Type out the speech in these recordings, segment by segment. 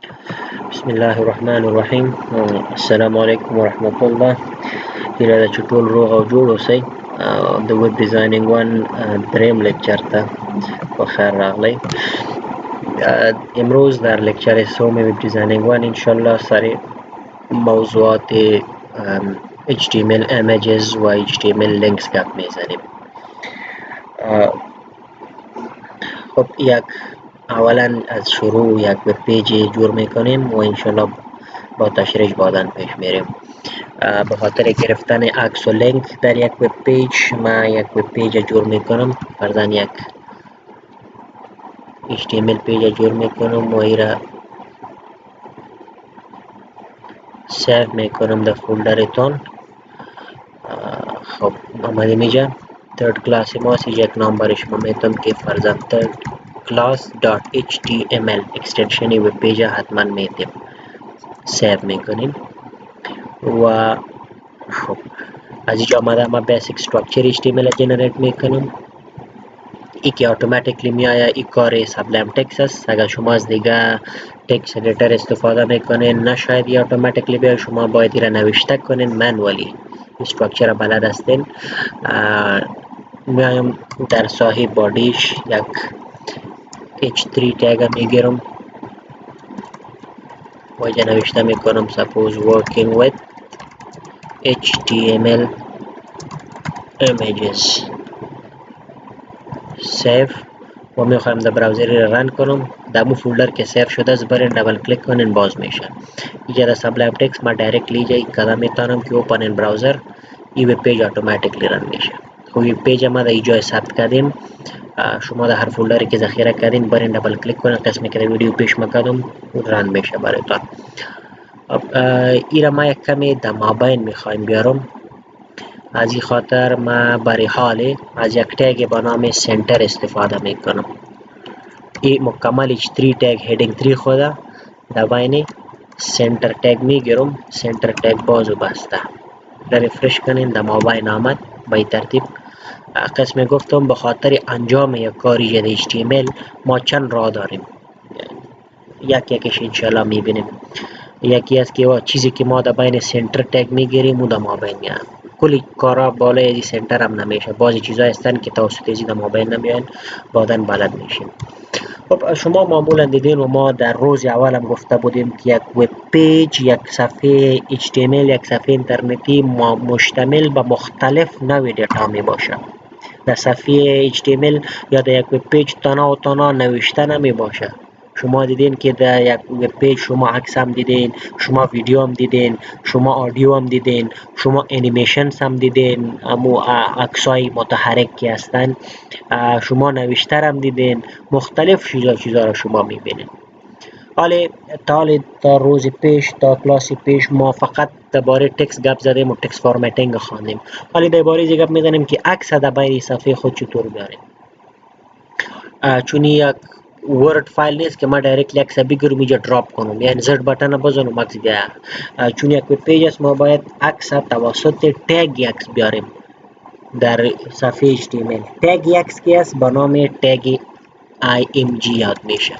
بسم الله الرحمن الرحیم. السلام علیکم ورحمة الله. هیله ده چې ټول روغ او جوړ اوسئ. د ویب ډیزاینینګ 1 دریم لیکچر ته په خیر راغلی. امروز در لیکچر سوم ویب ډیزاینینگ 1 انشالله سر موضوعات HTML images و HTML links گپ میزنیم. خب اولا از شروع یک وب پیج جور میکنیم و انشالله با تشریح بعداً پیش میریم. به خاطر گرفتن عکس و لینک در یک وب پیج ما یک وب پیج جور میکنم، فرضاً یک HTML پیج جور میکنم و ایرا سیو میکنم در فولدرتون. خب آمده میجا third class ماست، یک نام برش ما میتونم که فرضاً third class.html اکستنشن وب پیج حتما میتیم سیو میکنیم. و خب از اینجا آمده ما بیسیک استراکچر HTML جنریت میکنم. ای که اتوماتیکلی میآید. این کار سابلایم تکست است. اگر شما از دیگه تکست ادیتر استفاده میکنین نشاید این اتوماتیکلی بیاید، شما باید این نوشته کنین منوالی. استراکچر بلد هستین. میایم در ساحه بادیش یک h3 تگ میگیرم و اینجا نوشته میکنم suppose working with HTML images سیو و میخوایم در براوزر رن کنم. در مو فولدر که سیو شده است برین دبل کلیک کنین باز میشه. اینجا در سابلایم تکست ما دایرکتلی اینجا کدام میتونم که اوپن این براوزر این وب پیج اتوماتیکلی رن میشه. خب وب پیج ما در اینجا ثبت کردیم. شما در هر فولدری که ذخیره کردین برین دبل کلیک کنین، قسمی که در ویدیو پیش مکردم رن میشه براتون. ایرا ما یک کمی در مابین میخوایم بیارم. از این خاطر ما برای حال از یک تگ با نام سنتر استفاده میکنم. این مکمل h3 تگ هیدینگ 3 خدا در بین سنتر تگ میگیرم. سنتر تگ باز و بسته در ریفرش کنین در مابین آمد. به این ترتیب قسم گفتم به خاطر انجام یک کاری جد HTML ما چند راه داریم، یکیش انشالله میبینیم. یکی است که چیزی که ما در بین سنتر تگ میگیریم و در مابین میاد. کلی کارا بالای از سنتر هم نمیشه. بعضی چیزا هستن که توسط از در مابین نمیان، بعداً بلد میشیم. خب شما معمولا دیدین و ما در روز اول هم گفته بودیم که یک وب پیج، یک صفحه HTML، یک صفحه اینترنتی مشتمل به مختلف نوع دیتا می باشه. در صفحه HTML یا در یک وب پیج تنها نوشته نمی باشه. شما دیدین که در یک وب پیج شما عکس هم دیدین، شما ویدیو هم دیدین، شما آدیو هم دیدین، شما انیمیشنز هم دیدین، امو عکسای متحرک که هستن، شما نوشته هم دیدین، مختلف چیزا را شما میبینین. حالا تا روز پیش، تا کلاس پیش ما فقط درباره تکست گپ زدیم و تکست فارمتینگ خواندیم. حالا درباره گپ میزنیم که عکس در بین صفحه خود چطور بیاریم. چون یک ورد فایل نیست که ما دایرکتلی عکس بگیرم اینجا دراپ کنم، یعنی زد بٹن بزنم عکس بیا. چون یک وب پیج است ما باید عکس توسط تگ عکس بیاریم در صفحه HTML. تگ عکس کی است؟ به نام تگ img یاد میشه.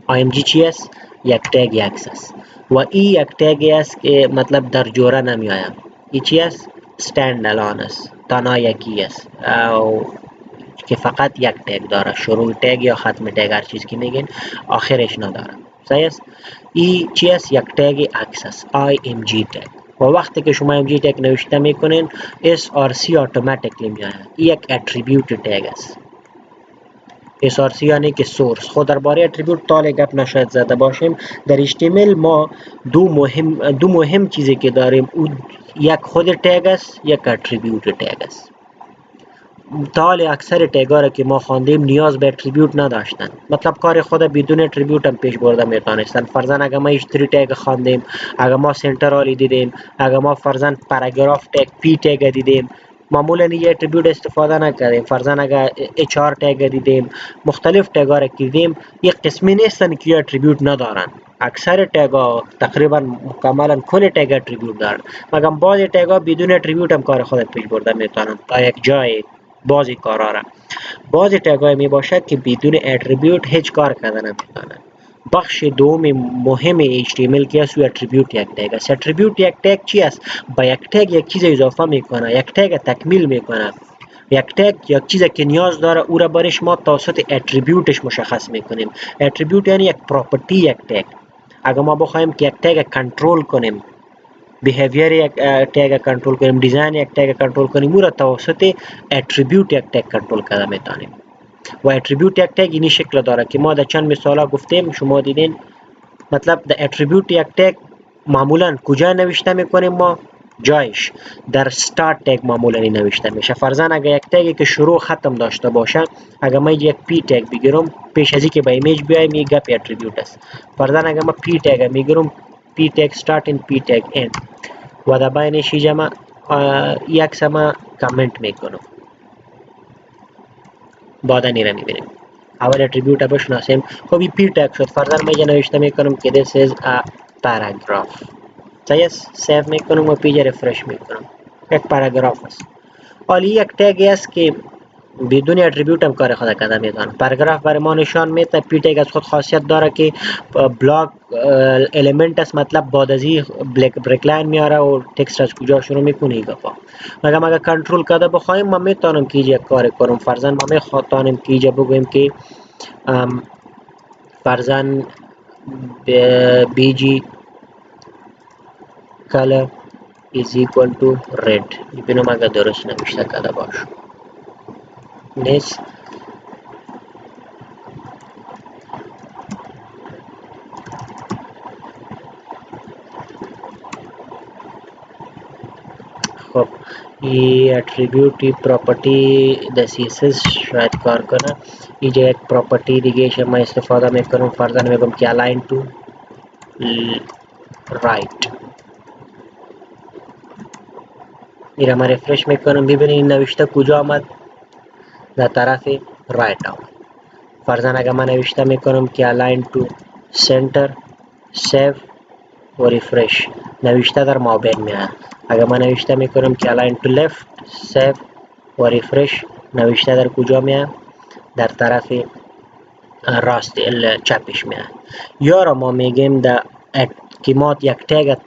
img چی است؟ یک تگ عکس است و این یک تگ است که مطلب در جوره نمی آید. این چی است؟ ستند الان است، تنها یکی است او که فقط یک تگ داره. شروع تگ یا ختم تگ هر چیز که میگین آخرش نداره. صحیح است؟ این چی است؟ یک تگ عکس است، img تگ. و وقتی که شما img تگ نوشته میکنین src اتوماتیکلی میآید. این یک اتریبیوت تگ است. src یعنی که سورس. خود درباره اتریبیوت طال گپ نشاید زده باشیم. در HTML ما دو مهم چیزی که داریم، یک خود تگ است، یک اتریبیوت تگ است. طال اکثر تگ‌ها را که ما خواندیم نیاز به اتریبیوت نداشتن، مطلب کار خود بدون اتریبیوت هم پیش برده میتونستن. فرضاً اگر ما h3 تگ خواندیم، اگر ما سنتر آلی دیدیم، اگر ما فرضاً پاراگراف تگ p تگ دیدیم، معمولا این اتریبیوت استفاده نکردیم. فرضاً اگر hr تگ دیدیم، مختلف تگ‌ها را دیدیم، یک قسمی نیستن که اتریبیوت ندارن. اکثر تگ‌ها تقریبا مکملا کل تگ اتریبیوت دارن، مگر بعضی تگ‌ها بدون اتریبیوت هم کار خود پیش برده میتونن تا یک جای. بعضی کارا را بعضی تگ‌ها می باشد که بدون اتریبیوت هیچ کار کردن نمیتونن. بخش دوم مهم HTML کی است؟ اتریبیوت یک تگ است. اتریبیوت یک تگ چی است؟ با یک تگ یک چیز اضافه میکنه، یک تگ تکمیل میکنه. یک تگ یک چیزی که نیاز داره او را برش ما توسط اتریبیوتش مشخص میکنیم. اتریبیوت یعنی یک پراپرتی یک تگ. اگر ما بخوایم که یک تگ کنترل کنیم، بیهیویر یک تگ کنترل کنیم، دیزاین یک تگ کنترل کنیم، او را توسط اتریبیوت یک تگ کنترل کرده میتونیم. و اتریبیوت یک تگ اینی شکل داره که ما در چند مثالا گفتیم، شما دیدین. مطلب در اتریبیوت یک تگ معمولا کجا نوشته میکنیم ما؟ جایش در start tag معمولا نوشته میشه. فرضاً اگر یک تگی که شروع ختم داشته باشه، اگر من یک پی تگ بگیرم، پیش از اینکه به ایمیج بیایم این گپ اتریبیوت است. فرضاً اگر من پی تگ میگیرم، پی تگ start in پی تگ end و در بینش اینجا من یک سما کامنت میکنم. بعدا نیره میبینیم. اول اتریبیوت بشناسیم. خب این پی تگ شد. فرضاً من اینجا نوشته میکنم که this is a paragraph. سیو میکنم و پیج رفرش میکنم. یک پاراگراف است. حالا یک تگ است که بدون اتریبیوت هم کار خود کرده میتونه. پاراگراف برای ما نشان میده. پی تگ از خود خاصیت داره که بلاک الیمنت است، مطلب بعد از این بریک لاین میاره و تکست از کجا شروع میکنه این گپا. اگر کنترل کرده بخوایم ما میتونم که یک کار کنم. فرضاً ما میخوام که اینجا بگویم که فرضاً BG color is equal to red. ببینم اگر درست نوشته کرده باشه. نیست. خب این اتریبیوت پراپرتی د CSS شاید کار کنه. اینجا یک پراپرتی دیگه ما استفاده میکنم. فرضاً میگم که align to right. این ما رفرش میکنم. ببینید نوشته کجا آمد؟ در طرف رایت آمد. فرضاً اگر من نوشته میکنم که align to center، save و ریفرش، نوشته در مابین میاد. اگر من نوشته میکنم که align to left، save و ریفرش، نوشته در کجا میاد؟ در طرف راست چپش میاد. یا را ما میگیم که ما یک تگ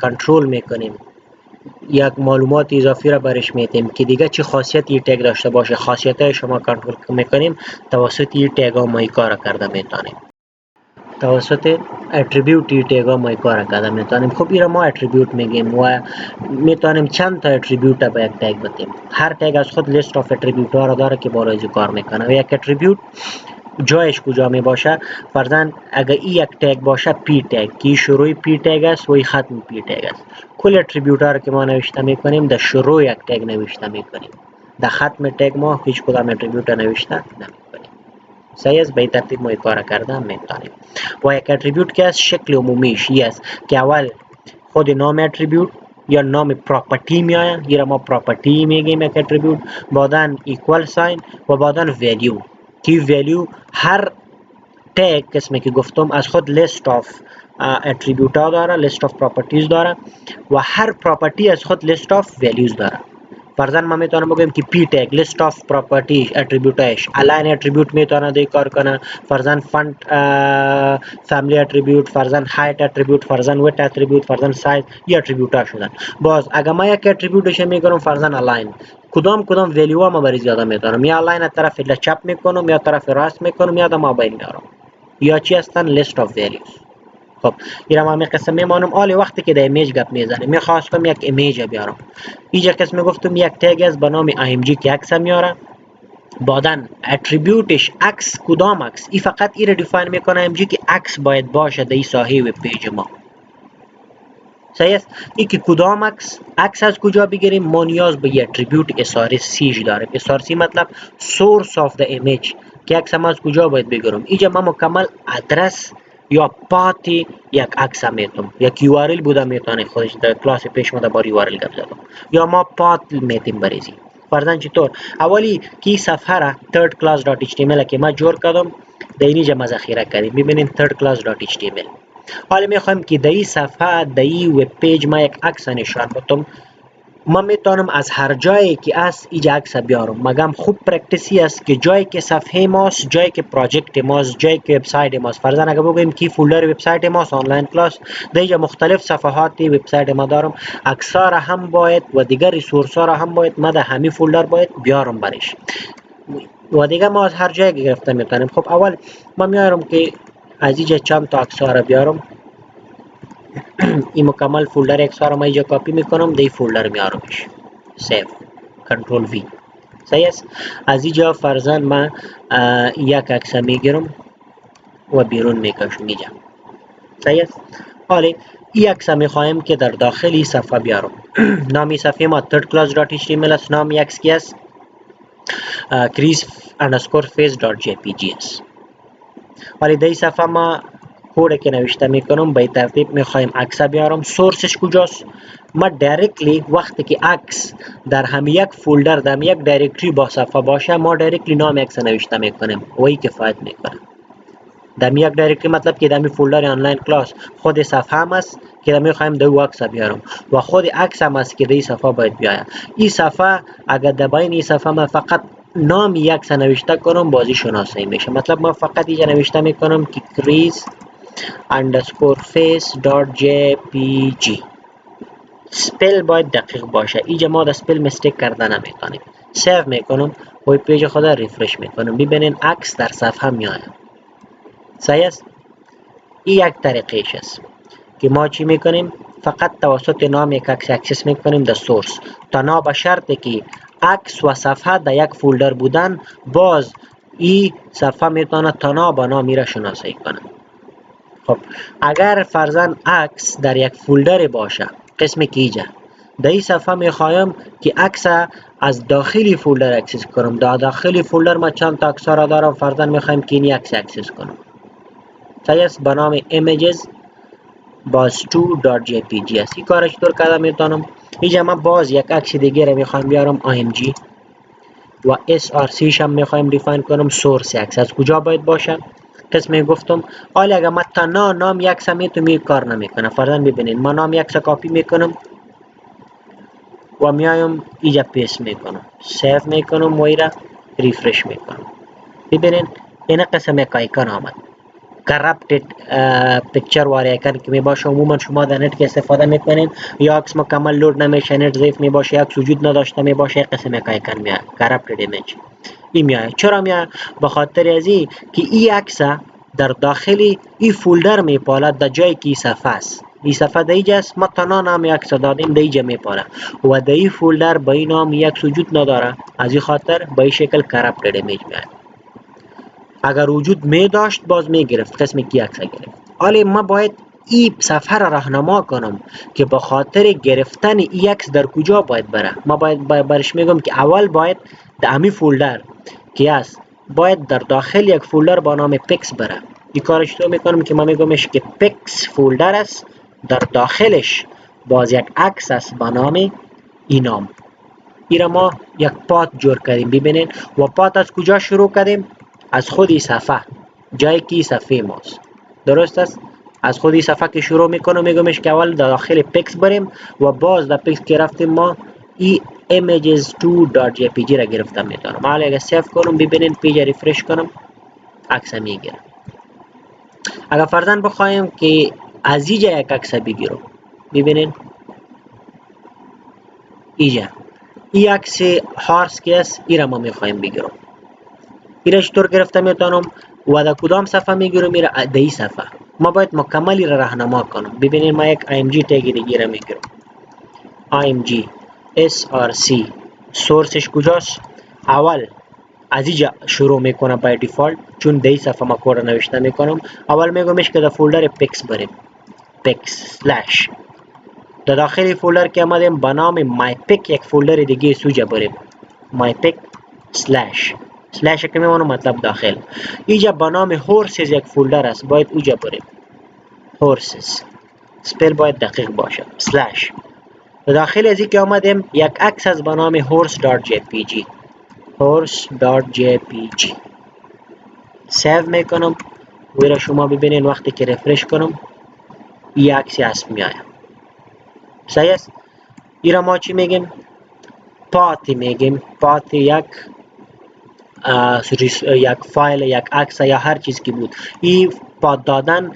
کنترل میکنیم، یک معلومات اضافی را برش میدیم که دیگه چه خاصیت این تگ داشته باشه. خاصیت های شما کنترل میکنیم توسط این تگ ها ما این کار کرده میتونیم. توسط اتریبیوت این تگ ها ما این کار کرده میتونیم. خب این را ما اتریبیوت میگیم و میتونیم چند تا اتریبیوت به یک تگ بدیم. هر تگ از خود لیست آف اتریبیوت ها را داره که برای این کار میکنه. و یک اتریبیوت جایش کجا می باشه؟ فرضاً اگر این یک تگ باشه پی تگ، که شروع پی تگ است و این ختم پی تگ است. کل اتریبیوت ها را که ما نوشته میکنیم در شروع یک تگ نوشته میکنیم. در ختم تگ ما هیچ کدام اتریبیوت نوشته نمیکنیم. صحیح است؟ به این ترتیب ما این کار کرده میتونیم. و یک اتریبیوت که از شکل عمومیش است که اول خود نام اتریبیوت یا نام پراپرتی میآید. این را ما پراپرتی میگیم یک اتریبیوت. بعداً ایکوال ساین و بعداً ولیو. کی ولیو هر تگ قسمی که گفتم از خود لیست آف اتریبیوت ها داره، لیست آف پراپرتیز داره و هر پراپرتی از خود لیست آف ولیوز داره. فرضاً ما میتونم بگم که پی تگ لیست آف پراپرتی اتریبیوتش الاین اتریبیوت میتونه دی کار کنه. فرضاً فونت فامیلی اتریبیوت، فرضاً هایت اتریبیوت، فرضاً ویت اتریبیوت، فرضاً سایز، این اتریبیوت ها شدن. باز اگر ما یک اتریبیوتش میگم فرضاً الاین، کدام ولیو ها ما برای زیاده میتونم یا الاین طرف چپ میکنم یا طرف راست میکنم یا در مابین میارم یا چی هستن؟ لیست آف ولیوز. خب این را ما قسم میمانم. حالی وقتی که در ایمیج گپ میزنیم میخواستم یک ایمیج بیارم. اینجا قسم گفتم یک تگ است به نام img که عکس میاره. بعداً اتریبیوتش عکس، کدام عکس؟ این فقط این را دیفاین میکنه img که عکس باید باشه در این ساحه وب پیج ما. صحیح است؟ این که کدام عکس از کجا بگیریم؟ ما نیاز به یک اتریبیوت src داریم. src مطلب source of the image، که عکس ما از کجا باید بگیرم. اینجا ما مکمل ادرس یا پات یک عکس میتونم، یک یو آر ال بوده میتونه خودش. در کلاس پیش ما درباره یو آر ال گپ زدم. یا ما پات میتیم بریزیم. فرضاً چطور؟ اولی که صفحه را third class.html که ما جور کردم در اینجا ما ذخیره کردیم. ببینید third class.html. حالا میخوایم که در این صفحه در این وب پیج ما یک عکس نشان بدم. من میتونم از هر جایی که از اینجا عکس بیارم، مگم خوب پرکتیسی است که جایی که صفحه ماست، جایی که پراجکت ماست، جایی که وبسایت ماست. فرضاً اگر بگویم که فولدر وبسایت ماست آنلاین کلاس، در اینجا مختلف صفحات وبسایت ما دارم، عکس‌ها را هم باید و دیگر ریسورس ها را هم باید ما در همین فولدر باید بیارم برش. و دیگه ما از هر جایی گرفته میتونیم. خب اول ما میارم که از اینجا چند تا عکس را بیارم. این مکمل فولدر عکس را ما اینجا کپی میکنم، در فولدر میارمش. سیو کنترل وی. صحیح است. از اینجا فرضاً من یک عکس میگیرم و بیرون میکشم اینجا. صحیح است. حالا این عکس میخوایم که در داخل صفحه بیارم. نام صفحه ما thirdclass.html است. نام عکس کی است؟ crease_face.jpg است. ولی در این صفحه ما کوڈ که نوشته میکنم به ترتیب میخوایم عکس بیارم. سورسش کجاست؟ ما دایرکتلی وقتی که عکس در هم یک فولدر، در هم یک دایرکتری با صفحه باشه، ما دایرکتلی نام عکس نوشته میکنیم و این کفایت میکنه. در یک دایرکتری مطلب که در فولدر آنلاین کلاس خود صفحه هم است که میخوایم دو عکس بیارم و خود عکس هم است که در این صفحه باید بیاید. این صفحه اگر در بین این صفحه من فقط نام یک عکس نوشته کنم بازی شناسایی میشه. مطلب من فقط اینجا نوشته میکنم که crease_face.jpg. سپل باید دقیق باشه. اینجا ما در سپل مستیک کرده نمیتونیم. سیو میکنم و پیج خود ریفرش میکنم. ببینین عکس در صفحه میاد. صحیح است. این یک طریقش است که ما چی میکنیم؟ فقط توسط نام یک عکس اکسس میکنیم در سورس، تا به شرطی که عکس و صفحه در یک فولدر بودن، باز این صفحه میتونه تنها با نام را شناسایی کنه. خب اگر فرضاً عکس در یک فولدر باشه، قسمی که اینجا در این صفحه میخوایم که عکس از داخلی فولدر اکسس کنم. در داخلی فولدر ما چند تا عکس را دارم. فرضاً میخوایم که این عکس اکسس کنم. صحیح است. به نام images baz2.jpg است. این کارش چطور کرده میتونم؟ اینجا من باز یک عکس دیگه را میخوایم بیارم img و src شم میخوایم دیفاین کنم. سورس عکس از کجا باید باشه؟ قسمی گفتم. حالا اگر من تنها نام یک عکس میتونم کار نمیکنه. فرضاً ببینید ما نام یک عکس کپی میکنم و میایم اینجا پیست میکنم، سیو میکنم و ایرا ریفرش میکنم. ببینید این قسم یک آیکون آمد. کرپتد پیکچر وار آیکون که می باشه. عموما شما در نت که استفاده میکنین یا عکس مکمل لود نمیشه، نت ضعیف می باشه، عکس وجود نداشته می باشه، قسم یک آیکون میاد کرپتد ایمیج. این میاد. چرا میاد؟ به خاطر ازی که این عکس در داخل این فولدر میپالد در جایی که این صفحه است. این صفحه در اینجا است. ما تنها نام عکس دادیم در اینجا میپاله و در این فولدر به این نام عکس وجود نداره. از این خاطر به این شکل کرپتد ایمیج میاد. اگر وجود می داشت باز می گرفت، قسمی که عکس گرفت. حالا ما باید این صفحه را راهنما کنم که به خاطر گرفتن این عکس در کجا باید بره. ما باید برش میگم که اول باید در همین فولدر که است باید در داخل یک فولدر با نام پکس بره. این کارش تو میکنم که ما میگمش که پکس فولدر است، در داخلش باز یک عکس است با نام این نام. این ما یک پات جور کردیم. ببینید و پات از کجا شروع کردیم؟ از خودی صفحه، جایی که صفحه ماست. درست است. از خودی صفحه که شروع میکنم میگمش که اول داخل پکس بریم و باز در پکس که رفتیم ما ای images2.jpg را گرفتم میتونم. حالا اگر سیو کنم ببینید پیج ریفرش کنم عکس میگیره. اگر فرضاً بخوایم که از اینجا یک عکس بگیرم، ببینید اینجا این عکس هارس که است، این را ما میخوایم بگیرم. این را چطور گرفته میتونم و در کدام صفحه میگیرم؟ این را در این صفحه. ما باید مکملی را راهنما کنم. ببینید ما یک img تگ دیگه را میگیرم. img src سورسش کجاست؟ اول از اینجا شروع میکنم بای دیفالت، چون در این صفحه ما کد نوشته میکنم. اول میگمش که در فولدر پکس بریم، پکس سلش. در داخل فولدر که آمدیم با نام مای پک یک فولدر دیگه سوجا بریم، مای پک سلش. سلش که میمونه مطلب داخل. اینجا با نام هورسز یک فولدر است، باید اوجا بریم. هورسز سپل باید دقیق باشه. سلش. داخل از این که آمدیم یک عکس از با نام horse.jpg. horse.jpg سیو میکنم و را شما ببینید وقتی که رفرش کنم این عکسی هست میآید. صحیح است. ایرا ما چی میگیم؟ پاتی میگیم. پات یک فایل، یک عکس یا هر چیز که بود. این پاد دادن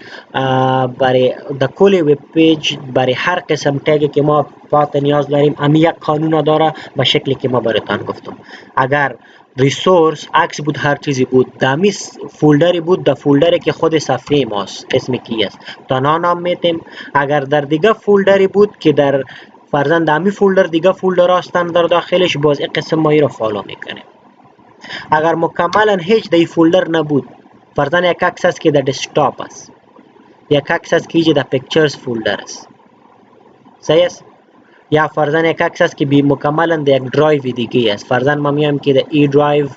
برای در کل وب پیج برای هر قسم تگی که ما پات نیاز داریم امی یک قانون داره به شکلی که ما براتان گفتم. اگر ریسورس عکس بود هر چیزی بود دمی فولدری بود در فولدری که خود صفحه ماست اسم کی است تانا نام میتیم. اگر در دیگه فولدری بود که در فرضاً دمی فولدر دیگه فولدر هستن در داخلش باز این قسم ما رو فالو میکنیم. اگر مکملا هیچ در فولدر نبود فرضاً یک عکس است که در دسکتاپ است، یک عکس است که در پیکچرز فولدر است، صحیح است؟ یا فرضاً یک عکس است که مکملا در یک درایو دیگه است. فرضاً ما میایم که در ای درایو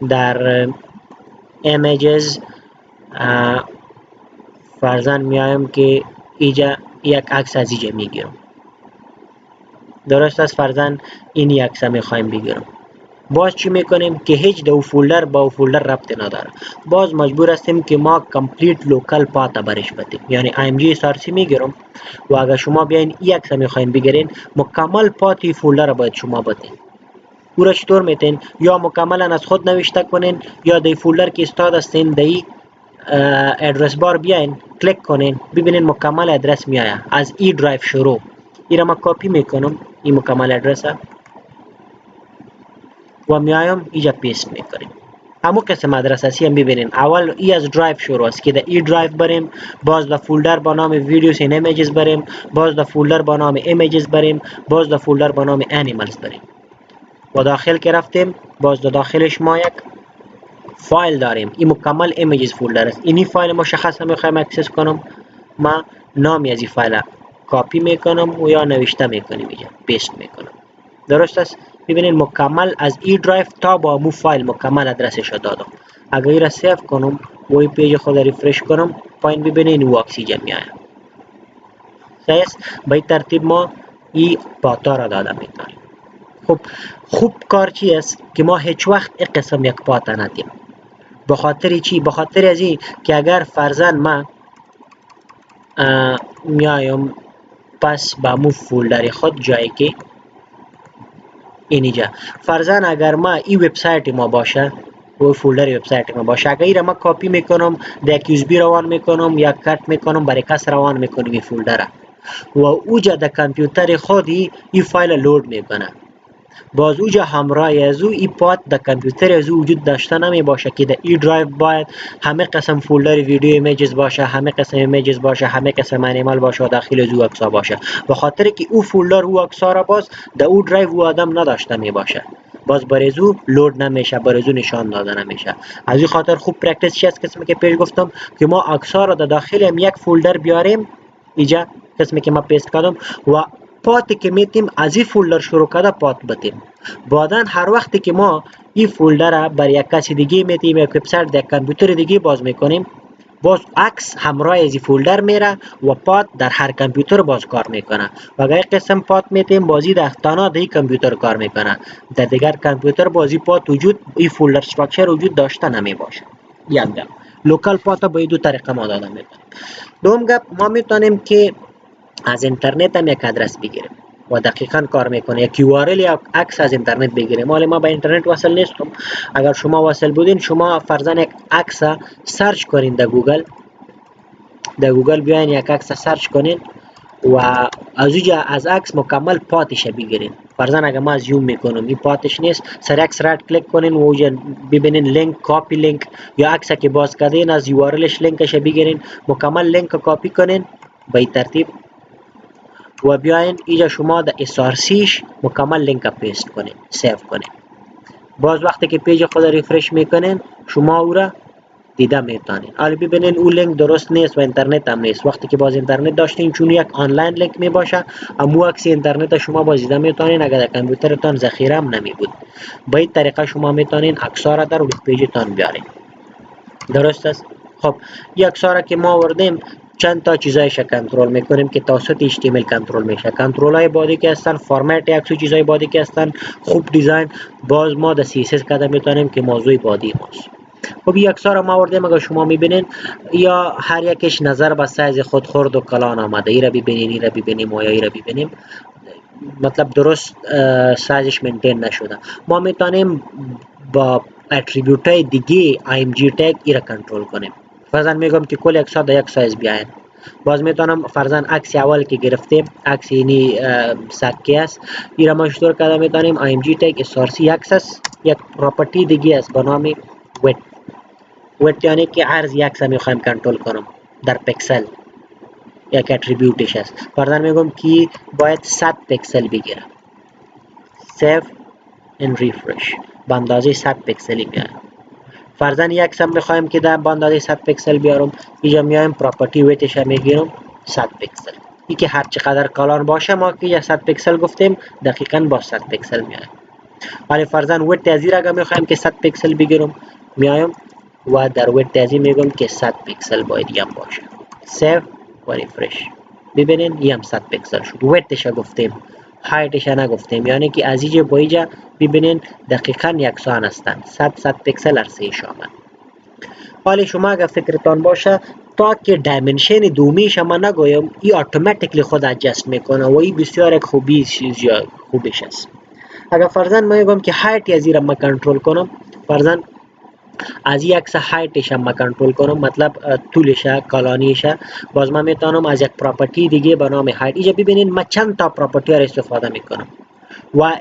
در ایمیجز فرضاً میایم که اینجا یک عکس از اینجا میگیرم، درست است؟ فرضاً این عکس میخوایم بگیرم، باز چی میکنیم که هیچ دو فولدر با فولدر ربطی نداره، باز مجبور هستیم که ما کامپلیت لوکال پات برش بدیم، یعنی img میگیرم و اگر شما بیاین این عکس میخواین بگیرین مکمل پات فولدر باید شما بدین. او را چطور میتین؟ یا مکملا از خود نوشته کنین یا در فولدر که استاد هستین در ادرس بار بیاین کلیک کنین ببینین مکمل ادرس میایه از ای درایو شروع. این را ما کپی میکنم این مکمل ادرس و میایم اینجا پیست میکنیم. همو قسم ادرس هستی هم ببینین اول ای از درایو شروع است که در ای درایو بریم، باز در فولدر با نام ویدیوز این ایمیجز بریم، باز در فولدر با نام ایمیجز بریم، باز در فولدر با نام انیمالز بریم و داخل که رفتیم باز در داخلش ما یک فایل داریم. این مکمل ایمیجز فولدر است. اینی فایل مشخص میخوایم اکسس کنم، ما نامی از این فایل کپی میکنم و یا نوشته میکنیم اینجا پیست میکنم، درست است؟ ببینید مکمل از ای درایو تا با مو فایل مکمل ادرسش دادم. اگر این را سیو کنم و این پیج خود ریفرش کنم پایین ببینید و اکسیژن میآید. صحیح است؟ به این ترتیب ما این پاتا را داده میتونیم. خب خوب کار چی است که ما هیچ وقت این قسم یک پاتا ندیم. به خاطر چی؟ به خاطر از این که اگر فرضاً ما میایم پس با مو فولدر خود جایی که اینجا فرضاً اگر ما این وبسایت ما باشه و فولدر وبسایت ما باشه، اگر این ما کپی میکنم در یک یوزبی روان میکنم یا کات میکنم برای کس روان میکنم این فولدر و اوجا در کامپیوتر خودی این فایل لود میکنه، باز اوجا همراه از او این پات در کامپیوتر از او وجود داشته نمی باشه که در ای درایو باید همه قسم فولدر ویدیو ایمیجز باشه، همه قسم ایمیجز باشه، همه قسم انیمال باشه و داخل از او عکس‌ها باشه، به خاطر که او فولدر او عکس‌ها را باز در او درایو او آدم نداشته می باشه، باز برای او لود نمیشه، برای او نشان داده نمیشه. از این خاطر خوب پرکتیس چی است قسمی که پیش گفتم که ما عکس‌ها را در داخل هم یک فولدر بیاریم اینجا قسمی که ما پیست کردم و پاتی که میتیم از این فولدر شروع کرده پات بتیم. بعدن هر وقتی که ما این فولدر بر یک کسی دیگه میتیم یک وبسایت در کامپیوتر دیگه باز میکنیم باز عکس همراه از این فولدر میره و پات در هر کامپیوتر باز کار میکنه و اگر قسم پات میتیم بازی در تنها در کامپیوتر کار میکنه، در دیگر کامپیوتر بازی پات وجود این فولدر استراکچر وجود داشته نمی باشه. یک گپ لوکال پات به دو طریقه ما داده میتونیم. دوم گپ ما میتونیم که از اینترنت هم یک آدرس بگیریم و دقیقاً کار میکنه، یک URL یا عکس از اینترنت بگیریم. حالا ما به اینترنت وصل نیستم، اگر شما وصل بودین شما فرضاً یک عکس سرچ کنین در گوگل بیاین یک عکس سرچ کنین و از اینجا از عکس مکمل پاتش بگیرین. فرضاً اگر ما زوم میکنم این پاتش نیست، سر عکس رایت کلیک کنین و اونجا ببینین لینک کاپی لینک یا عکس که باز کردین از URLش لینکش بگیرین مکمل لینک کاپی کنین به این ترتیب و بیاین اینجا شما در SRCش مکمل لینک پیست کنین سیو کنین. باز وقتی که پیج خود ریفرش میکنین شما او را دیده میتونین. حالا ببینین اون لینک درست نیست و اینترنت هم نیست. وقتی که باز اینترنت داشتین چون یک آنلاین لینک می باشه اما عکس اینترنت شما باز دیده میتونین اگر در کامپیوترتان ذخیره هم نمی بود. به این طریقه شما میتونین عکس‌ها را در روی پیجتان بیارین. درست است؟ خب یک عکس‌ها را که ما آوردیم چند تا چیزایش کنترل میکنیم که توسط HTML کنترل میشه. کنترل های بادی که هستن، فرمت عکس و چیزای بادی که هستن، خوب دیزاین باز ما در CSS کده میتونیم که موضوع بادی ماست. خب این عکس‌ها را ما آوردیم اگر شما میبینین یا هر یکش نظر به سایز خود خورد و کلان آمده. ای را ببینین، ای را ببینیم و یا ای را ببینیم. مطلب درست سایزش مینتین نشده. ما میتونیم با اتریبیوت های دیگه img tag ای را کنترل کنیم. فرضاً میگم که کل عکس‌ها در یک سایز بیاین. باز میتونم فرضاً عکس اول که گرفتیم عکس اینی سکی است، ای را ما چطور کرده میتونیم img tag src عکس است، یک پراپرتی دیگه است به نام width. width یعنی که عرض عکس میخوایم کنترل کنم در پکسل، یک اتریبیوتش است. فرضاً میگم که باید 100 پکسل بگیره. save and refresh به اندازه 100 پکسلی میاد. فرضاً یک عکس میخوایم که در به اندازه 100 پکسل بیارم، اینجا میایم پراپرتی ویتش میگیرم 100 پکسل. این که هر چقدر کلان باشه ما که 100 پکسل گفتیم دقیقاً با 100 پکسل میاد. ولی فرضاً ویت از این اگه میخوایم که 100 پکسل بگیرم، میایم و در ویت از این میگم که 100 پکسل باید یم باشه. سیو و ریفرش. ببینین یم 100 پکسل شد. ویتش گفتیم، هایتش نگفتیم، یعنی که از اینجا با اینجا ببینین دقیقاً یکسان هستند. 100 پکسل ارسیش آمد. حالا شما اگر فکرتان باشه تا که دایمنشن دومیش ما نگویم، ای اتوماتیکلی خود ادجست میکنه و این بسیار یک خوبیش است. اگر فرضاً ما میگم که هایت از این را ما کنترل کنم، فرضاً از این عکس هایتش هم کنترل کنم، مطلب طولش کلانیش، باز من میتونم از یک پراپرتی دیگه به نام هایت. اینجا ببینین من چند تا پراپرتی را استفاده میکنم و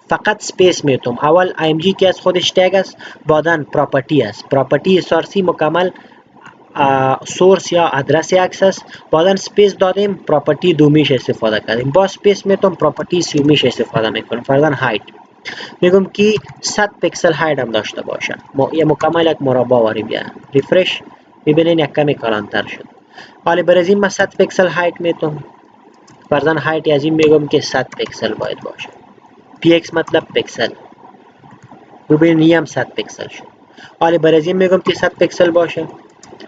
فقط سپیس میتونم. اول img که از خودش تگ است، بعدن پراپرتی است، پراپرتی src مکمل سورس یا ادرس عکس است، بعدن سپیس دادیم پراپرتی دومیش استفاده کردیم، با سپیس میتونم پراپرتی سومیش استفاده میکنم. فرضاً هایت میگم که 100 پکسل هایت هم داشته باشه، یه مکمل یک مربع واری بیاد. ریفرش. میبینین یک کمی کلانتر شد. حالا برای این من 100 پکسل هایت میتونم، فرضاً هایت از این میگم که 100 پکسل باید باشه. px مطلب پکسل. ببینین هم 100 پکسل شد. حالا برای این میگم که 100 پکسل باشه.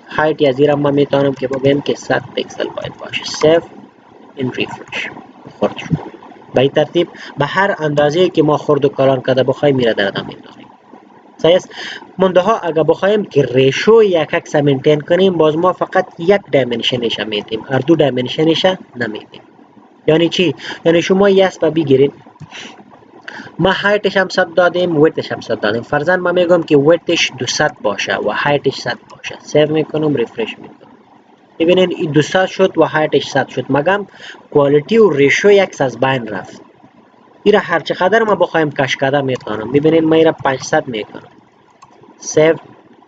هایت از این ما میتونم که بگم که 100 پکسل باید باشه. سیو این ریفرش. خورد شد. به این ترتیب به هر اندازه که ما خرد و کلان کرده بخوایم میره در ادامه میدانیم. صحیح است. منده ها اگر بخوایم که ریشو یک عکس مینتین کنیم، باز ما فقط یک دایمنشنش میتیم، هر دو دایمنشنش نمیتیم. یعنی چی؟ یعنی شما یه اسب بگیرید، ما هایتش هم 100 دادیم، ویتش هم 100 دادیم. فرضاً ما میگم که ویتش 200 باشه و هایتش 100 باشه. سیو میکنم، ریفرش میکنم. ببینین این 200 شد و هایتش 100 شد. مگم کوالیتی و ریشو عکس از بین رفت. این را هر چقدر ما بخوایم کش کرده میتونم. ببینین ما این را 500 میکنم. سیو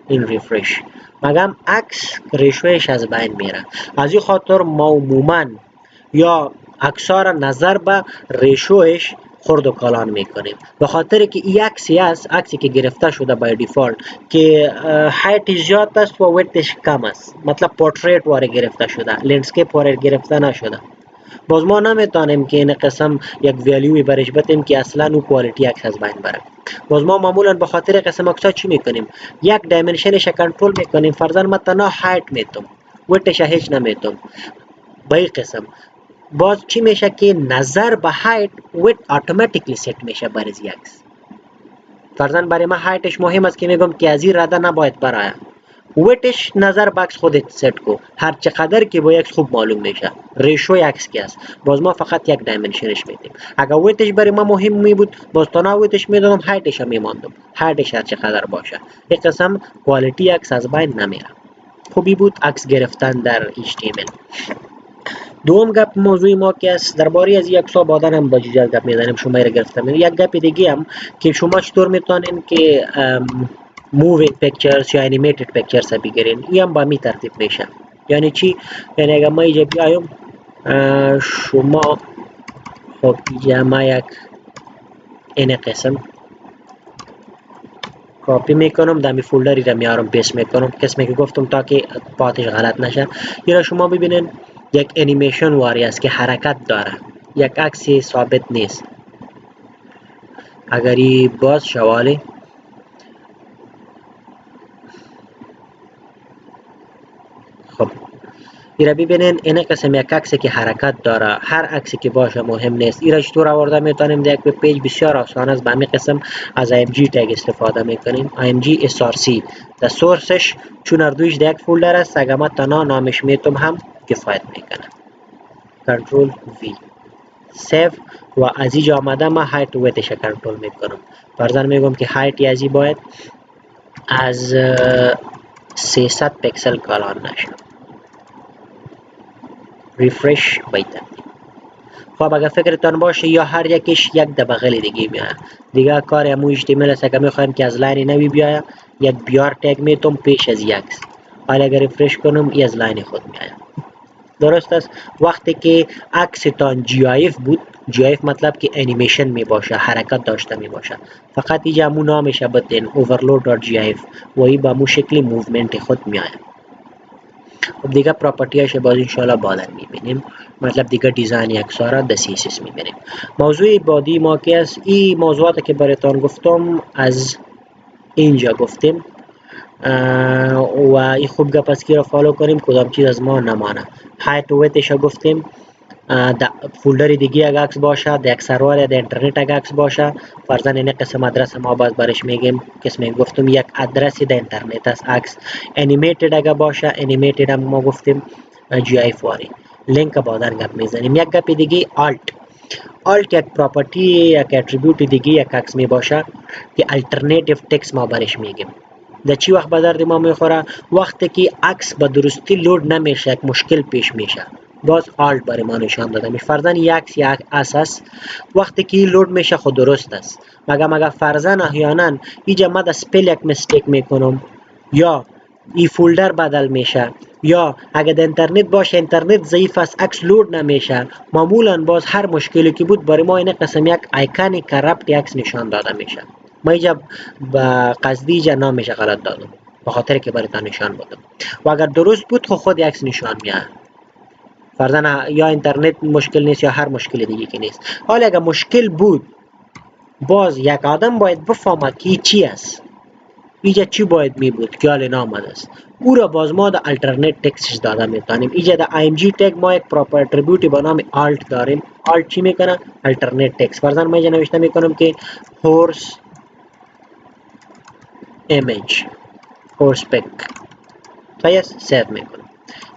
این ریفرش. مگم عکس ریشویش از بین میره. از این خاطر ما عموما یا اکثر نظر به ریشویش خرد و کلان میکنیم، به خاطر که این عکسی است، عکسی که گرفته شده بای دیفالت که هایتش زیاد است و ویتش کم است، مطلب پورتریت واره گرفته شده، لندسکیپ واره گرفته نشده. باز ما نمیتونیم که این قسم یک ویلیوی برش بتیم که اصلا او کوالیتی عکس از بین بره. باز ما معمولا به خاطر قسم عکس‌ها چی میکنیم؟ یک دایمنشنش کنترل میکنیم. فرضاً من تنها هایت میتونم، ویتش هیچ نمیتونم. به این قسم باز چی میشه که نظر به هایت ویت اتوماتیکلی سیت میشه برای عکس. فرضاً برای من هایتش مهم است که میگم که از این رده نباید برای ویتش نظر به عکس خودت سیت کو، هر چقدر که با عکس خوب معلوم میشه ریشو عکس کی است. باز ما فقط یک دایمنشنش میدیم. اگر ویتش برای ما مهم می بود، باز تا ویتش میدادم، هایتش هم میماندم، هایتش هر چقدر باشه. یک قسم کوالیتی عکس از بین نمیره. خوبی بود عکس گرفتن در HTML. دوم گپ موضوع ما که است درباره از یک سو بعداً هم با جدال گپ میزنیم. شما را گرفتم یک گپ دیگه هم که شما چطور میتونین که مووینگ پیکچرز یا انیمیتد پیکچرز بگیرین. این هم با می ترتیب میشه. یعنی چی؟ یعنی اگر ما اینجا بیایم، شما خب اینجا ما یک این قسم کپی میکنم، در می فولدری را میارم پیست میکنم، قسمی که گفتم تا که پاتش غلط نشه. یا شما ببینین یک انیمیشن واری است که حرکت داره، یک عکس ثابت نیست. اگر این باز شوالی خب ایرا ببینین این قسم یک عکسی که حرکت داره، هر عکسی که باشه مهم نیست. ایرا چطور آورده میتونیم در یک پیج بسیار آسان است. به همین قسم از img تگ استفاده میکنیم. img src در سورسش چون اردویش در یک فولدر است، اگر ما تنها نامش میتونم هم کفایت میکنه. کنترل v سیو و از اینجا آمده من هایت و ویتش کنترل میکنم. فرضاً میگم که هایت یازی باید از 300 پیکسل کلان نشه. ریفرش بیت. خب اگر فکرتان باشه یا هر یکیش یک دبغل دیگه میاد دیگه کار امو HTML است که میخوایم که از لاین نوی بیاید یک بیار تگ میتونم پیش از یک. حالا اگر ریفرش کنم ای از لاین خود میاد. درست است. وقتی که عکستان GIF بود، GIF مطلب که انیمیشن می باشه، حرکت داشته می باشه، فقط اینجا مو نامش بدین overload.gif و این با مو شکلی موومنت خود می آید. خب دیگه پراپرتیاش باز انشاءالله بالا می بینیم. مطلب دیگه دیزاین اکسارا دسیسیس می بینیم. موضوع بعدی ما که است این موضوعاتی که براتون گفتم از اینجا گفتیم و این خوب گپ است که را فالو کنیم کدام چیز از ما نمانه. هایت و ویتش گفتیم. فولدر دیگه اگه عکس باشه، در یک سرور یا در اینترنت اگه عکس باشه، فرضاً این قسم آدرس ما باز برش میگیم قسم گفتم یک آدرسی در اینترنت است. عکس انیمیتد اگه باشه، انیمیتد هم ما گفتیم GIF واری. لینک بعداً گپ میزنیم. یک گپ دیگه آلت یک پراپرتی یک اتریبیوت دیگه یک عکس می باشه که الټرنیتیو تکست ما برش میگیم. در چی وقت به درد ما میخوره؟ وقتی که عکس به درستی لود نمیشه، یک مشکل پیش میشه، باز آلت برای ما نشان داده میشه. فرضاً یک عکس یک اساس وقتی که لود میشه خود درست است، مگه فرضاً احیانا اینجا ما در سپل یک مستیک میکنم یا این فولدر بدل میشه یا اگر در اینترنت باشه اینترنت ضعیف است عکس لود نمیشه، معمولا باز هر مشکلی که بود برای ما این قسم یک آیکانی کرپت عکس نشان داده میشه. ما اینجا با قصدی اینجا نامش غلط دادم به خاطر که براتون نشان بدم و اگر درست بود خود عکس نشان میاد. فرضاً یا اینترنت مشکل نیست یا هر مشکل دیگه که نیست. حالا اگر مشکل بود باز یک آدم باید بفهمد که چی است، اینجا چی باید می بود که حال نامد است، او را باز ما در الټرنیت تکستش داده میتونیم. اینجا در IMG تگ ما یک پراپر اتریبیوت به نام آلت داریم. آلت چی میکنه؟ الټرنیت تکست. فرضاً ما اینجا نوشته میکنم که هورس ایمیج هورس پک تایست سیو میکنم.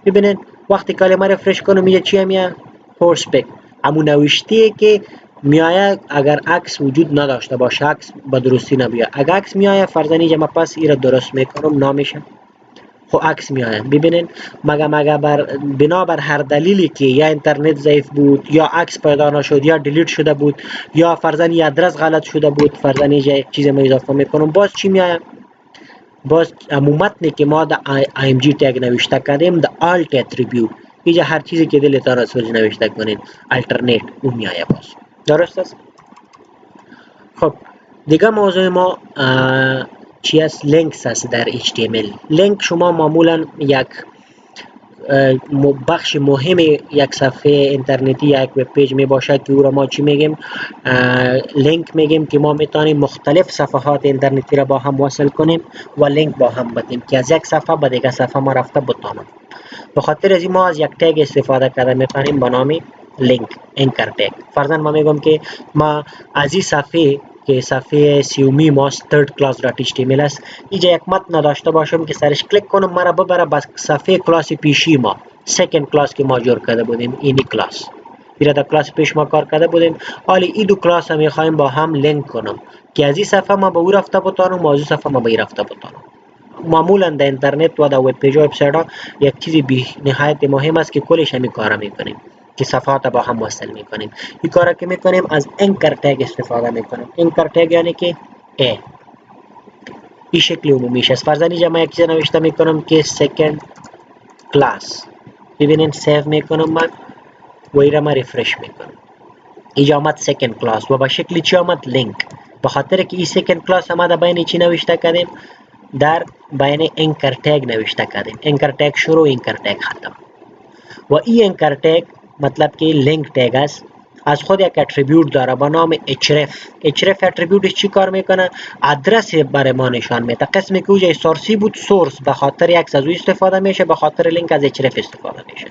ببینید وقتی کلمه رفرش کنم اینجا چی میاد؟ هورس پک. همون نوشته که میآید اگر عکس وجود نداشته باشه، عکس به درستی نبیاد. اگر عکس میآید فرضاً اینجا من پس این را درست میکنم نامش خب عکس میآید. ببینید مگه بنابر هر دلیلی که یا اینترنت ضعیف بود یا عکس پیدا نشد یا دیلیت شده بود یا فرضاً این آدرس غلط شده بود، فرضاً اینجا یک چیز ما اضافه میکنم، باز چی میآید؟ باز متنی که ما در IMG تگ نوشته کردیم در آلت اتریبیوت، اینجا هر چیزی که دلتان از سوچ نوشته کنید الټرنیت اون میآید. باز درست است. خب دیگه موضوع ما چی است؟ لینکس است در HTML. لینک شما معمولا یک بخش مهم یک صفحه اینترنتی یا یک وب پیج می باشد که او را ما چی میگیم؟ لینک میگیم که ما میتونیم مختلف صفحات اینترنتی را با هم وصل کنیم و لینک با هم بدیم که از یک صفحه به دیگه صفحه ما رفته بتونم. به خاطر از این ما از یک تگ استفاده کرده میتونیم به نام لینک انکر تگ. فرضاً ما میگم که ما از این صفحه که صفحه سیومی ما third-class.html است اینجا یک متن داشته باشم که سرش کلیک کنم مرا ببره به صفحه کلاس پیشی ما، سکند کلاس که ما جور کرده بودیم، اینی کلاس بیره در کلاس پیش ما کار کرده بودیم. حالا این دو کلاس هم میخوایم با هم لینک کنم که از این صفحه ما به او رفته بتونم و از این صفحه ما به این رفته بتونم. معمولا در اینترنت و در وب پیج و وبسایت ها یک چیزی بی نهایت مهم است که کلش همین کارا میکنیم که صفحات با هم وصل میکنیم. این کارا که میکنیم از انکر تگ استفاده میکنیم. انکر تگ یعنی که این شکل عمومیش است. فرضاً اینجا من یک چیز نوشته میکنم که سکند کلاس. ببینید سیو میکنم من و این را من ریفرش میکنم. اینجا آمد سکند کلاس و با شکل چی آمد؟ لینک. به خاطر که این سکند کلاس آمده بین چی نوشته کردیم؟ در بین انکر تگ نوشته کردیم. انکر تگ شروع، انکر تگ ختم. و این انکر تگ مطلب که لینک تگ است، از خود یک اتریبیوت داره به نام href. href اتریبیوتش چی کار میکنه؟ آدرس برای ما نشان میده. قسمی که اوجای سورسی بود سورس به خاطر یک از او استفاده میشه، به خاطر لینک از href استفاده میشه.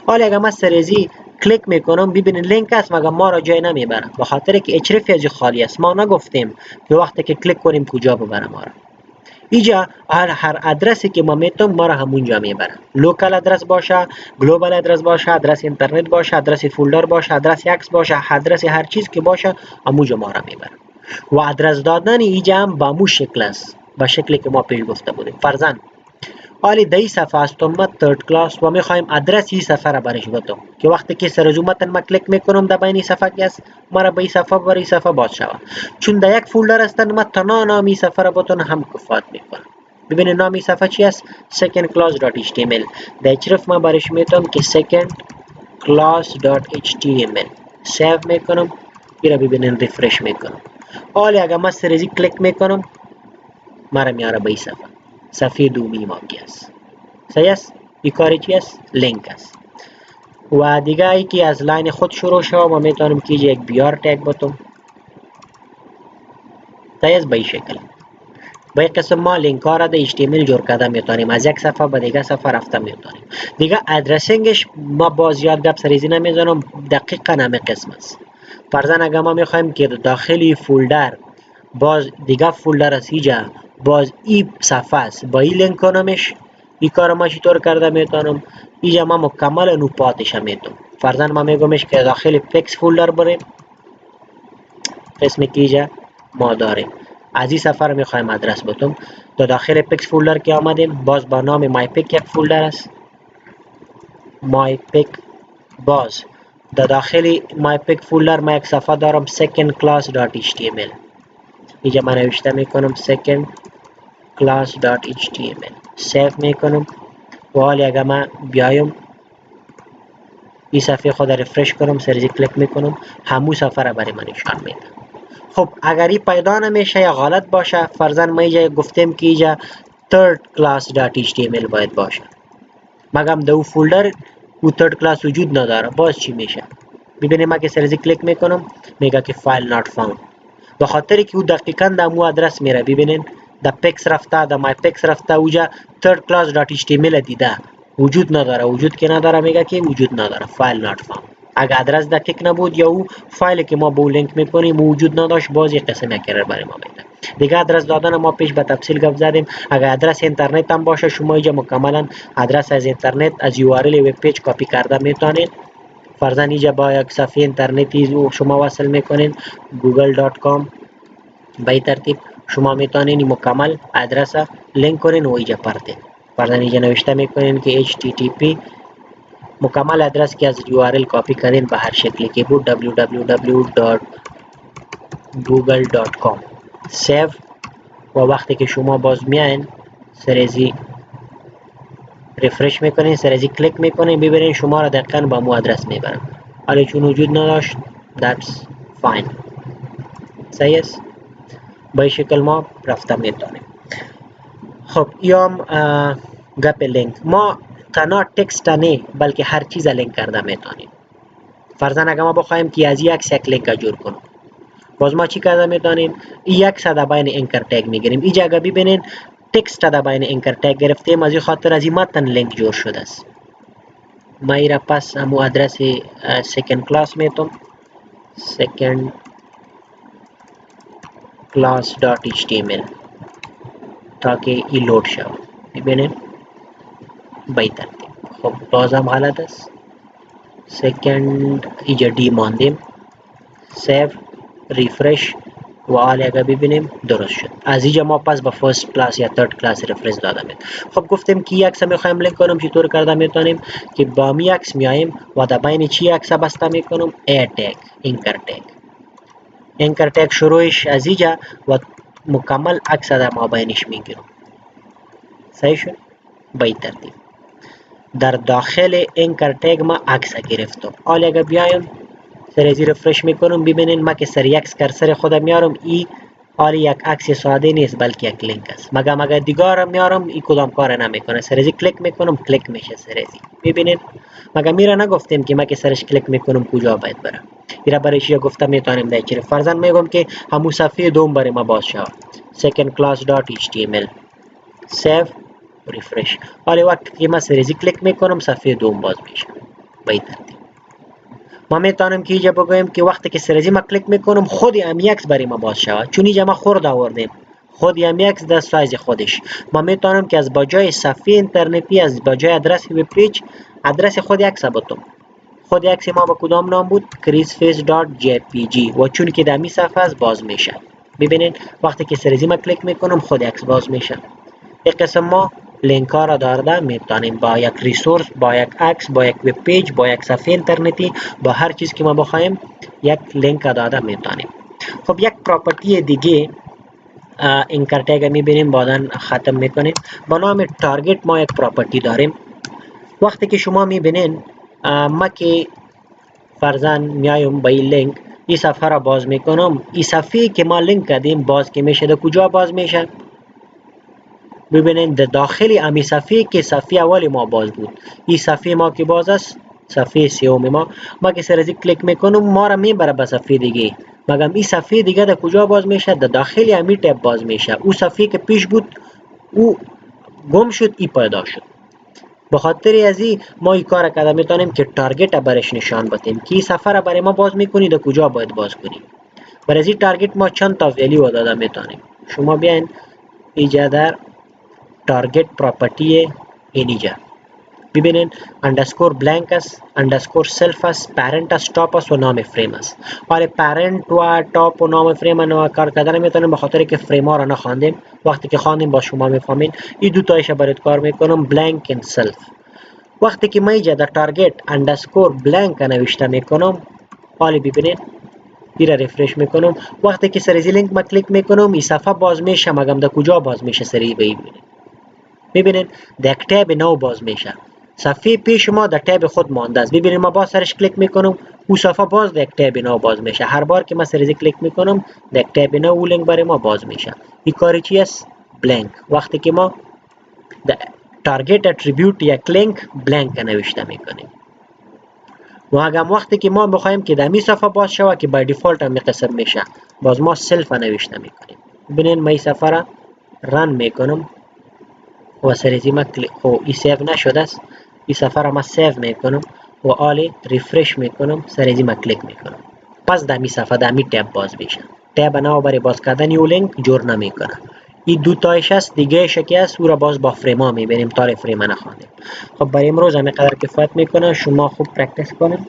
حالا اگر من سرزی کلیک میکنم ببینید لینک است مگر ما را جای نمیبره به خاطر که href از خالی است. ما نگفتیم که وقتی که کلیک کنیم کجا ببره ما را. اینجا هر ادرسی که ما میتونم ما را همونجا میبره. لوکال ادرس باشه، گلوبال ادرس باشه، ادرس اینترنت باشه، ادرس فولدر باشه، ادرس عکس باشه، ادرس هر چیز که باشه همونجا ما را میبره. و ادرس دادن اینجا هم به مو شکل است، به شکلی که ما پیش گفته بودیم. فرضاً حالی در این صفحه هستم ما ترد کلاس و میخوایم ادرس این صفحه را برش بدم که وقتی که سر از متن ما کلیک میکنم در بین صفحه که است ما را به این صفحه بر این صفحه باز شود. چون در یک فولدر هستن ما تنها نام این صفحه را بتون هم کفایت میکنم. ببینید نام این صفحه چی است؟ secondclass.html. در اچرف ما برش میتونم که secondclass.html سیو میکنم. این را ببینید ریفرش میکنم. حالی اگر ما سر از کلیک میکنم ما را میاره به این صفحه دومی ما کی است. صحیح است؟ این کاری چی است؟ لینک است. و دیگه ای که از لاین خود شروع شد ما میتونیم که یک بیار تگ بتم. صحیح است؟ به این شکل به این قسم ما لینک ها را در HTML جور کرده میتونیم، از یک صفحه به دیگه صفحه رفته میتونیم. دیگه ادرسینگش ما باز یاد گپ سریزی نمیزنم، دقیقا همه قسم است. فرضاً اگر ما میخوایم که داخلی فولدر باز دیگه فولدر است اینجا باز این صفحه است با این لینک کنمش، این کار ما چطور کرده میتونم؟ اینجا ما مکمل انوپاتش میتونم. فرضاً ما میگمش که داخل پکس فولدر بریم، قسمی که اینجا ما داریم از این صفحه رو میخوایم ادرس بتم. در داخل پکس فولدر که آمدیم باز با نام مای پک یک فولدر است، مای پک. باز در داخل مای پک فولدر ما یک صفحه دارم secondclass.html. اینجا من نوشته میکنم secondclass.html سیو میکنم. و حالی اگر من بیایم این صفحه خود رفرش کنم سرزی کلیک میکنم همون صفحه را برای من نشان میده. خب اگر این پیدا نمیشه یا غلط باشه، فرضاً ما اینجا گفتیم که اینجا thirdclass.html باید باشه، مگم در او فولدر او ترد کلاس وجود نداره، باز چی میشه؟ ببینیم ما که سرزی کلیک میکنم میگه که فایل نات فاوند، به خاطر که او دقیقاً در مو ادرس میره. ببینین در پکس رفته، در مای پکس رفته، اوجا thirdclass.html دیده وجود نداره، وجود که نداره میگه که وجود نداره، فایل نات فاوند. اگر ادرس دقیق نبود یا او فایلی که ما با لینک میکنیم وجود نداشت باز یک قسم یک ارر برای ما میده. دیگه ادرس دادن ما پیش به تفصیل گپ زدیم. اگر ادرس اینترنت هم باشه شما اینجا مکملا ادرس از اینترنت از URL وب پیج کپی کرده میتونید. فرضاً اینجا با یک صفحه اینترنتی شما وصل میکنین google.com، به این ترتیب شما میتونین مکمل ادرس لینک کنین و اینجا پرتین. فرضاً اینجا نوشته میکنین که http مکمل ادرس که از URL کپی کردین به هر شکلی که بود www.google.com سیو. و وقتی که شما باز میاین سرزی ریفرش میکنین سرزی کلیک میکنین ببینین شما را دقیقاً با مو ادرس میبرن. حالا چون وجود نداشت that's fine. صحیح است؟ با این شکل ما رفته میتونیم. خب یام گپ لینک ما تنها تکست نه بلکه هر چیز لینک کرده میتونیم. فرضاً اگر ما بخوایم که از یک لینک جور کنیم باز ما چی کرده میتونیم؟ یک صد بین انکر تگ میگیریم. اینجا اگر ببینین تکست در بین انکر تگ گرفتیم از این خاطر از این متن لینک جور شده است. ما ایرا پس همو ادرس سیکند کلاس میتونم secondclass.html تاکه ای لود شود. ببینید به این ترتیب. خب بازم غلط است، سکند اینجا دی ماندیم، سیو ریفرش و حالا اگر ببینیم درست شد. از اینجا ما پس به فرست کلاس یا ترد کلاس رفرنس داده مید. خب گفتیم که یک میخوایم لینک کنیم چطور کرده میتونیم که با می عکس میایم و در بین چی عکس بسته میکنم ای تگ انکر تگ شروعش از اینجا و مکمل عکس در ما بینش میگیرم. صحیح شد؟ به این ترتیب در داخل انکر تگ ما عکس گرفتم. حالا اگر بیایم سرزی رفرش میکنم ببینین ما که سر یک کرسر خودم میارم ای حالا یک عکس ساده نیست بلکه یک لینک است. مگم اگر دیگه میارم این کدام کار نمیکنه، سرزی کلیک میکنم کلیک میشه سرزی. ببینین مگم میره نگفتیم که ما که سرش کلیک میکنم کجا باید برم. میره برای چی گفتم میتونیم در چیره. فرضاً میگم که همون صفحه دوم برای ما باز شود secondclass.html سیو ریفرش. حالا وقتی که ما سرزی کلیک میکنم صفحه دوم باز میشه. به این ترتیب ما میتونیم که اینجا بگویم که وقتی که سرزی ما کلیک میکنم خود هم عکس برای ما باز شود چون اینجا ما خورد آوردیم خود هم یک ده سایز خودش. ما میتونم که از بجای صفحه اینترنتی، از بجای آدرس وب پیج، آدرس خود عکس بتم. خود عکس ما با کدام نام بود؟ chrisface.jpg و چون که دمی صفحه از باز میشه. ببینید وقتی که سریزی ما کلیک میکنم خود عکس باز میشه. یک قسم ما لینک ها را دارده میتونیم با یک ریسورس، با یک عکس، با یک وب پیج، با یک صفحه اینترنتی، با هر چیز که ما بخوایم یک لینک داده میتونیم. خب یک پراپرتی دیگه اینکر تگ میبینیم بعدن ختم میکنیم. با نام تارگت ما یک پراپرتی داریم. وقتی که شما میبینین ما که فرضاً میایم با این لینک این صفحه را باز میکنم، این صفحه که ما لینک کردیم باز که میشه، در کجا باز میشه؟ ببینید در داخل امی صفحه که صفحه اول ما باز بود، این صفحه ما که باز است، صفحه سوم ما که سر از کلیک میکنم ما را میبره به صفحه دیگه. مگم این صفحه دیگه در کجا باز میشه؟ در داخل امی تب باز میشه. او صفحه که پیش بود او گم شد، ای پیدا شد. به خاطر ازی ما این کار کردن میتونیم که تارگت برش نشان بدیم که این صفحه را برای ما باز میکنی، در کجا باید باز کنیم. برای این تارگت ما چند تا ولیو داده میتونیم. شما بیاین اینجا در تارگت پراپرتی اینجا ببینین اندرسکور بلانک است، اندرسکور سلف است، پرنت است، تاپ است و نام فریم است. حالا پرنت و تاپ و نام فریم نو کار کردن میتونیم به خاطر که فریم ها را نخواندیم. وقتی که خواندیم با شما میفهمین. این دو تایش برات کار میکنم، بلانک و سلف. وقتی که ما اینجا در تارگت اندرسکور بلانک نوشته میکنم، حالا ببینید این ریفرش میکنم. وقتی که سر لینک ما کلیک میکنم این صفحه باز میشه. مگم در کجا باز میشه؟ سری ببینید. میبینید در تب نو باز میشه. صفحه پیش ما در تب خود مانده است. ببینید ما باز سرش کلیک میکنم، او صفحه باز در تب نو باز میشه. هر بار که ما سریزی کلیک میکنم در تب نو او لینک برای ما باز میشه. این کاری چی است؟ بلانک. وقتی که ما در تارگت اتریبیوت یا لینک بلانک نوشته میکنیم. و اگر وقتی که ما بخوایم که دمی صفحه باز شود که بای دیفالت هم قسم میشه، باز ما سلف نوشته میکنیم. ببینید ما این صفحه را رن میکنم و سریزی ما این سیو نشده است. این صفحه را ما سیو میکنم و آلی ریفرش میکنم، سریزی ما کلیک میکنم. پس دمی صفحه دمی تب باز میشه. تب نو برای باز کردن یو لینک جور نمیکنه. این دو تایش است. دیگه شکی است او را باز با فریم ها میبینیم تا فریم نخوانیم. خب برای امروز همین قدر کفایت میکنه. شما خوب پرکتیس کنید.